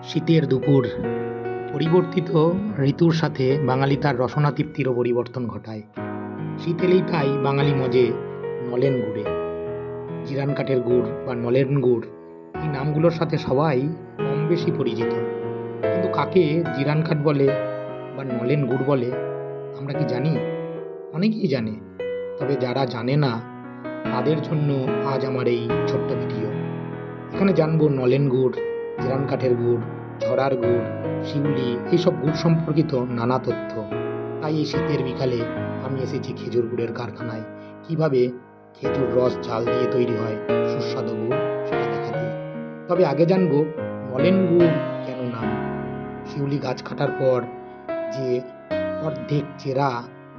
শীতের দুপুর। পরিবর্তিত ঋতুর সাথে বাঙালি তার রসনাতৃপ্তিরও পরিবর্তন ঘটায়। শীত এলেই তাই বাঙালি মজে নলেন গুড়ে। জিরান কাঠের গুড় বা নলেন গুড়, এই নামগুলোর সাথে সবাই কম বেশি পরিচিত। কিন্তু কাকে জিরান কাঠ বলে বা নলেন গুড় বলে আমরা কি জানি? অনেকেই জানে, তবে যারা জানে না তাদের জন্য আজ আমার এই ছোট্ট ভিডিও। এখানে জানবো নলেন গুড়, জিরান কাঠের গুড়, ঝরার গুড়, শিউলি, এইসব গুড় সম্পর্কিত নানা তথ্য। তাই এই শীতের বিকালে আমি এসেছি খেজুর গুড়ের কারখানায়। কিভাবে খেজুর রস জাল দিয়ে তৈরি হয় সুস্বাদু গুড়, সেটা দেখাতে। তবে আগে জানবো নলেন গুড় কেন নাম। শিউলি গাছ কাটার পর যে অর্ধেক চেরা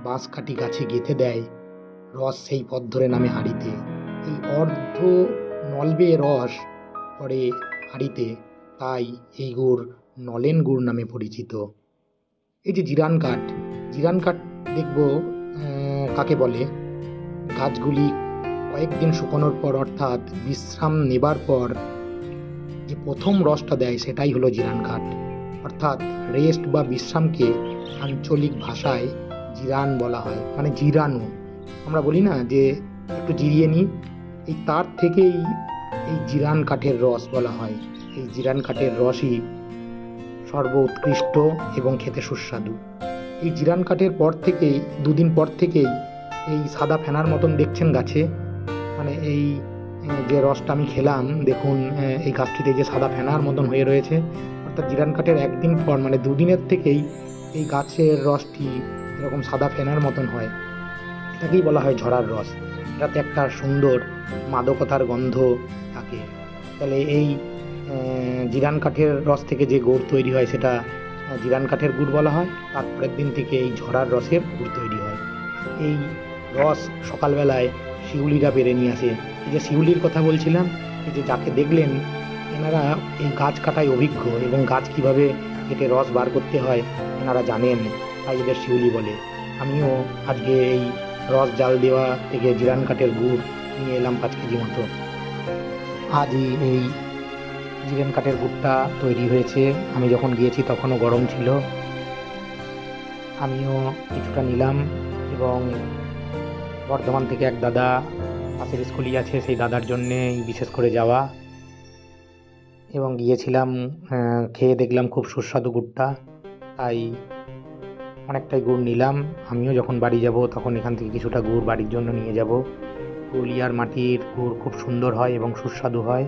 বাঁশকাঠি গাছে গেঁথে দেয় রস, সেই পথ ধরে নামে হাঁড়িতে। এই অর্ধ নলবে রস পড়ে হাঁড়িতে, তাই এই গুড় নলেন গুড় নামে পরিচিত। এই যে জিরান কাঠ দেখব কাকে বলে। গাছগুলি কয়েকদিন শুকানোর পর, অর্থাৎ বিশ্রাম নেবার পর যে প্রথম রসটা দেয় সেটাই হলো জিরান কাঠ। অর্থাৎ রেস্ট বা বিশ্রামকে আঞ্চলিক ভাষায় জিরান বলা হয়, মানে জিরানো। আমরা বলি না যে একটু জিরিয়ে নিই, এই তার থেকেই এই জিরান কাঠের রস বলা হয়। এই জিরান কাঠের রসই সর্বোৎকৃষ্ট এবং খেতে সুস্বাদু। এই জিরান কাঠের পর থেকেই, দুদিন পর থেকেই এই সাদা ফেনার মতন দেখছেন গাছে, মানে এই যে রসটা আমি খেলাম, দেখুন এই গাছটিতে যে সাদা ফেনার মতন হয়ে রয়েছে, অর্থাৎ জিরান কাঠের একদিন পর, মানে দুদিনের থেকেই এই গাছের রসটি এরকম সাদা ফেনার মতন হয়। এটাকেই বলা হয় ঝরার রস। এটাতে একটা সুন্দর মাদকতার গন্ধ থাকে। তাহলে এই জিরান কাঠের রস থেকে যে গুড় তৈরি হয় সেটা জিরান কাঠের গুড় বলা হয়। তারপরের দিন থেকে এই ঝরার রসের গুড় তৈরি হয়। এই রস সকালবেলায় শিউলিরা পেরে নিয়ে আসে। এই যে শিউলির কথা বলছিলাম, এই যে যাকে দেখলেন, এনারা এই গাছ কাটায় অভিজ্ঞ এবং গাছ কিভাবে কেটে রস বার করতে হয় এনারা জানেন, তাই এদের শিউলি বলে। আমিও আজকে এই রস জাল দেওয়া থেকে জিরান কাঠের গুড় নিয়ে এলাম 5 কেজি মতো। আজই এই জিরান কাঠের গুড়টা তৈরি হয়েছে। আমি যখন গিয়েছি তখনও গরম ছিল। আমিও কিছুটা নিলাম এবং বর্ধমান থেকে এক দাদা, পাশের স্কুলই আছে, সেই দাদার জন্যে বিশেষ করে যাওয়া, এবং গিয়েছিলাম। খেয়ে দেখলাম খুব সুস্বাদু গুড়টা, তাই অনেকটাই গুড় নিলাম। আমিও যখন বাড়ি যাব তখন এখান থেকে কিছুটা গুড় বাড়ির জন্য নিয়ে যাব। পুরুলিয়ার মাটির গুড় খুব সুন্দর হয় এবং সুস্বাদু হয়।